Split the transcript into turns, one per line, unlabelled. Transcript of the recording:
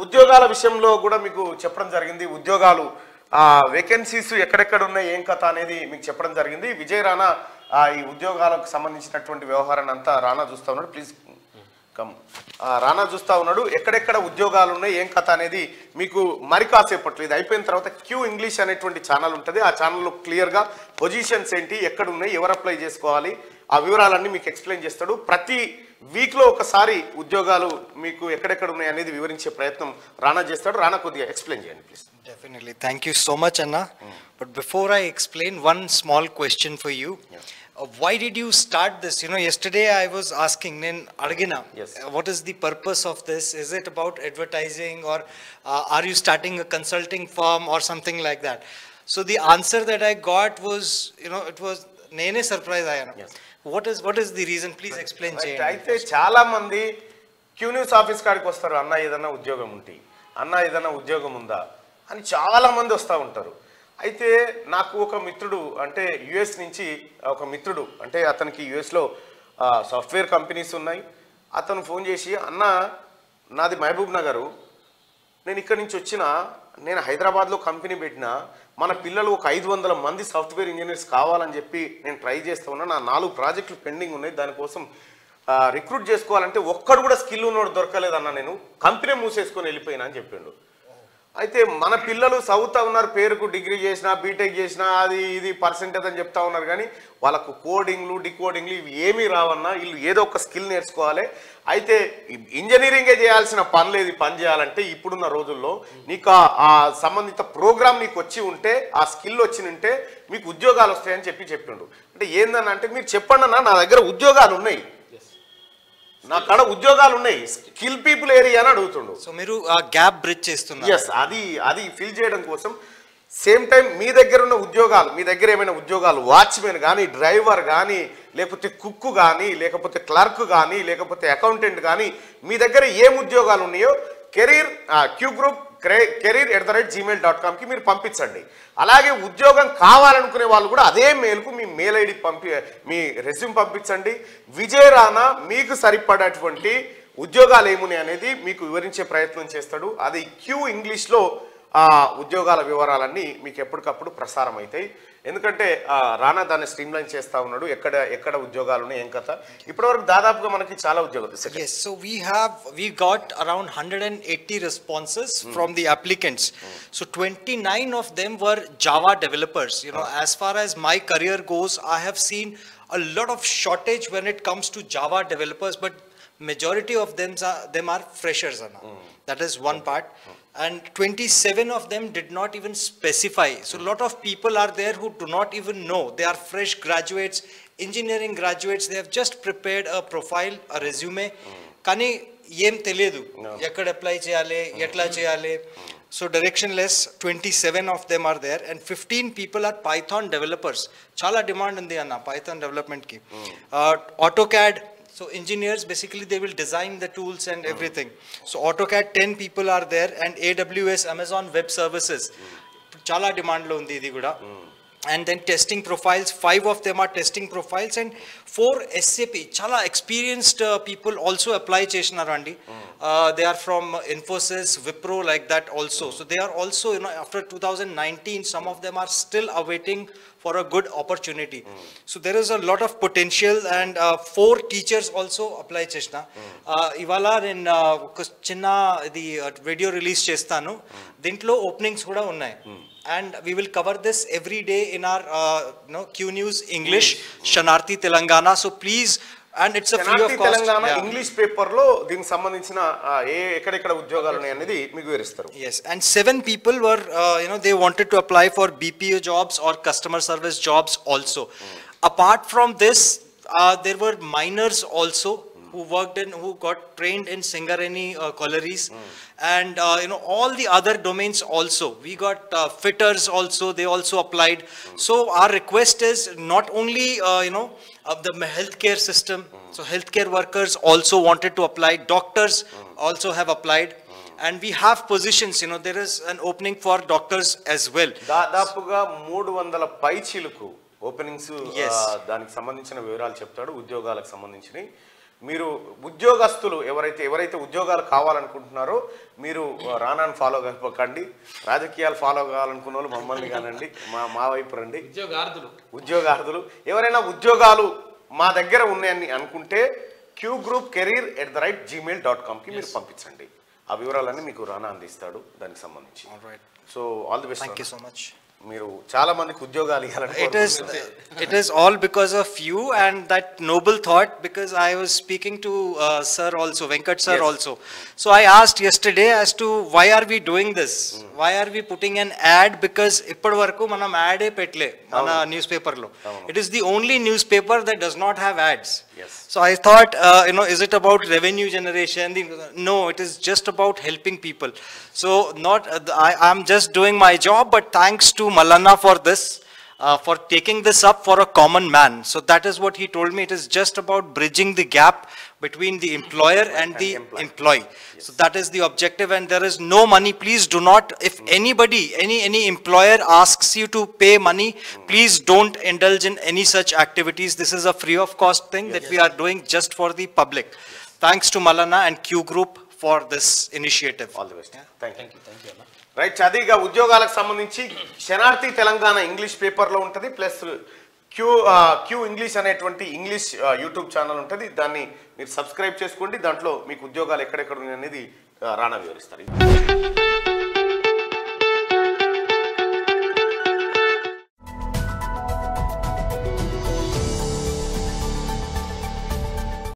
ఉద్యోగాల విషయంలో కూడా మీకు చెప్పడం జరిగింది. ఉద్యోగాలు వేకెన్సీస్ ఎక్కడెక్కడ ఉన్నాయి ఏం కథ అనేది మీకు చెప్పడం జరిగింది. విజయ్ రాణా ఈ ఉద్యోగాలకు సంబంధించినటువంటి వ్యవహారాన్ని అంతా రాణా చూస్తూ ఉన్నాడు. Please come. రాణా చూస్తూ ఉన్నాడు. ఎక్కడెక్కడ ఉద్యోగాలు ఉన్నాయి ఏం కథ అనేది మీకు మరి కాసేపట్లో ఇది అయిపోయిన తర్వాత క్యూ ఇంగ్లీష్ అనేటువంటి ఛానల్ ఉంటుంది. ఆ ఛానల్లో క్లియర్గా పొజిషన్స్ ఏంటి, ఎక్కడ ఉన్నాయి, ఎవరు అప్లై చేసుకోవాలి, ఆ వివరాలన్నీ మీకు ఎక్స్ప్లెయిన్ చేస్తాడు. ప్రతి వీక్లో ఒకసారి ఉద్యోగాలు మీకు ఎక్కడెక్కడ ఉన్నాయి అనేది వివరించే ప్రయత్నం రాణా చేస్తాడు. రాణా కొద్దిగా ఎక్స్ప్లెయిన్ చేయండి please.
Definitely. Thank you so much, Anna. But before I explain, one small question for you. Why did you start this? You know, yesterday I was asking, Argina, what is the purpose of this? Is it about advertising, or are you starting a consulting firm or something like that? So the answer that I got was, you know, it was nene surprise ayana. What is the reason? Please explain.
అయితే చాలా మంది Q news office కాడికి వస్తారు. అన్న ఏదన్నా ఉద్యోగం ఉంటే, అన్న ఏదన్నా ఉద్యోగం ఉందా అని చాలా మంది వస్తూ ఉంటారు. అయితే నాకు ఒక మిత్రుడు, అంటే యుఎస్ నుంచి ఒక మిత్రుడు, అంటే అతనికి యుఎస్లో సాఫ్ట్వేర్ కంపెనీస్ ఉన్నాయి. అతను ఫోన్ చేసి, అన్న నాది మహబూబ్ నగరు, నేను ఇక్కడి నుంచి వచ్చిన, నేను హైదరాబాద్లో కంపెనీ పెట్టిన, మన పిల్లలు ఒక 500 మంది సాఫ్ట్వేర్ ఇంజనీర్స్ కావాలని చెప్పి నేను ట్రై చేస్తూ ఉన్నా. నా 4 ప్రాజెక్టులు పెండింగ్ ఉన్నాయి, దానికోసం రిక్రూట్ చేసుకోవాలంటే ఒక్కడు కూడా స్కిల్ ఉన్నోడు దొరకలేదన్న, నేను కంపెనీ మూసేసుకొని వెళ్ళిపోయినా అని చెప్పిండు. అయితే మన పిల్లలు చదువుతూ ఉన్నారు, పేరుకు డిగ్రీ చేసినా బీటెక్ చేసినా అది ఇది పర్సెంటేజ్ అని చెప్తా ఉన్నారు, కానీ వాళ్ళకు కోడింగ్లు డికోడింగ్లు ఇవి ఏమీ రావన్నా, వీళ్ళు ఏదో ఒక స్కిల్ నేర్చుకోవాలి. అయితే ఇంజనీరింగే చేయాల్సిన పని లేదు, పని చేయాలంటే ఇప్పుడున్న రోజుల్లో నీకు ఆ సంబంధిత ప్రోగ్రామ్ నీకు వచ్చి ఉంటే, ఆ స్కిల్ వచ్చి ఉంటే మీకు ఉద్యోగాలు వస్తాయని చెప్పిండు. అంటే ఏందని అంటే, మీరు చెప్పండి అన్న, నా దగ్గర ఉద్యోగాలు ఉన్నాయి, నా కాడ ఉద్యోగాలు ఉన్నాయి, స్కిల్ పీపుల్ ఏరియా అని అడుగుతుండు.
సో మీరు ఆ గ్యాప్ బ్రిడ్జ్ చేస్తున్నారు.
ఎస్, అది ఫిల్ చేయడం కోసం. సేమ్ టైం మీ దగ్గర ఉన్న ఉద్యోగాలు, మీ దగ్గర ఏమైనా ఉద్యోగాలు, వాచ్మెన్ కానీ, డ్రైవర్ కానీ, లేకపోతే కుక్ కానీ, లేకపోతే క్లర్క్ కానీ, లేకపోతే అకౌంటెంట్ కానీ, మీ దగ్గర ఏం ఉద్యోగాలు ఉన్నాయో క్యూ గ్రూప్ career@gmail.comకి మీరు పంపించండి. అలాగే ఉద్యోగం కావాలనుకునే వాళ్ళు కూడా అదే మెయిల్కు మీ మెయిల్ ఐడి మీ రెజ్యూమ్ పంపించండి. విజయ్ రాణా మీకు సరిపడేటువంటి ఉద్యోగాలు ఏమున్నాయి అనేది మీకు వివరించే ప్రయత్నం చేస్తాడు. అది క్యూ ఇంగ్లీష్లో ఉద్యోగాల వివరాలన్నీ మీకు ఎప్పటికప్పుడు ప్రసారం అవుతాయి. ఎందుకంటే రాణా దాన్ని స్ట్రీమ్లైన్ చేస్తా ఉన్నాడు, ఎక్కడ ఉద్యోగాలు ఉన్నాయి ఏం కథ. ఇప్పటివరకు దాదాపుగా మనకి చాలా ఉద్యోగాలు.
Yes, so we got around 180 responses from the applicants. So 29 of them were Java developers. You know, as far as my career goes, I have seen a lot of shortage when it comes to Java developers, but majority of them are freshers. That is one part. And 27 of them did not even specify. So a lot of people are there who do not even know. They are fresh graduates, engineering graduates. They have just prepared a profile, a resume. Kani em teledu. Ekkada apply cheyale, etla cheyale. So directionless, 27 of them are there, and 15 people are Python developers. Chala demand undi anna Python development ki. AutoCAD. So engineers, basically they will design the tools and everything. So AutoCAD, 10 people are there, and AWS, Amazon Web Services. Chala demand lo undi idi kuda. And then testing profiles, 5 of them are testing profiles, and 4 SAP. Chala experienced people also apply chesnarandi. They are from Infosys, Wipro, like that also. So they are also, you know, after 2019, some of them are still awaiting for a good opportunity. So there is a lot of potential, and 4 teachers also apply chesna. Ivala in chinna the video release chestanu. Dintlo openings kuda unnai. And we will cover this every day in our Q News English, Shanarthi Telangana. So please, and it's a free of cost.
Telangana English paper lo దీనికి సంబంధించిన ఎక్కడెక్కడ ఉద్యోగాలు ఉన్నాయి అనేది మీకు వివరిస్తారు.
Yes, and 7 people were they wanted to apply for BPO jobs or customer service jobs also. Apart from this, there were minors also who got trained in Singareni collieries, and all the other domains also. We got fitters also, they also applied. So our request is not only of the healthcare system, so healthcare workers also wanted to apply, doctors also have applied, and we have positions, there is an opening for doctors as well.
దాదాపుగా 300 పైచీలకు openings, దానికి సంబంధించిన వివరాలు చెప్తాడు, ఉద్యోగాలకు సంబంధించినవి. మీరు ఉద్యోగస్తులు ఎవరైతే ఉద్యోగాలు కావాలనుకుంటున్నారో మీరు రానాను ఫాలో కాకండి. రాజకీయాలు ఫాలో కావాలనుకున్న వాళ్ళు మమ్మల్ని కానండి, మా వైపు రండి. ఉద్యోగార్థులు ఎవరైనా ఉద్యోగాలు మా దగ్గర ఉన్నాయని అనుకుంటే qgroupcareer@gmail.com కి మీరు పంపించండి. ఆ వివరాలన్నీ మీకు రానా అందిస్తాడు దానికి సంబంధించి. So all the best.
Thank you so much.
మీరు చాలా మందికి ఉద్యోగాలు ఇవ్వాలని.
It is all because of you and that noble thought, because I was speaking to sir also, Venkat sir also. So I asked yesterday as to why are we doing this? Why are we putting an ad? Because ippadi varaku manam ad e petle mana newspaper lo. It is the only newspaper that does not have ads.
Yes.
So I thought, is it about revenue generation? No, it is just about helping people. So I'm just doing my job, but thanks to Malana for this, for taking this up for a common man. So that is what he told me. It is just about bridging the gap between the employer and the employee. So that is the objective, and there is no money. Please do not, if anybody, any employer asks you to pay money, please don't indulge in any such activities. This is a free of cost thing that we are doing just for the public. Thanks to Malana and Q Group for this initiative.
All the best. Thank you. Right, చదివిగా ఉద్యోగాలకు సంబంధించి శనార్థి Telangana English పేపర్లో ఉంటుంది, plus Q English అనేటువంటి English YouTube channel ఉంటుంది. దాన్ని మీరు సబ్స్క్రైబ్ చేసుకోండి. దాంట్లో మీకు ఉద్యోగాలు ఎక్కడెక్కడ ఉన్నాయి అనేది రానా వివరిస్తారు.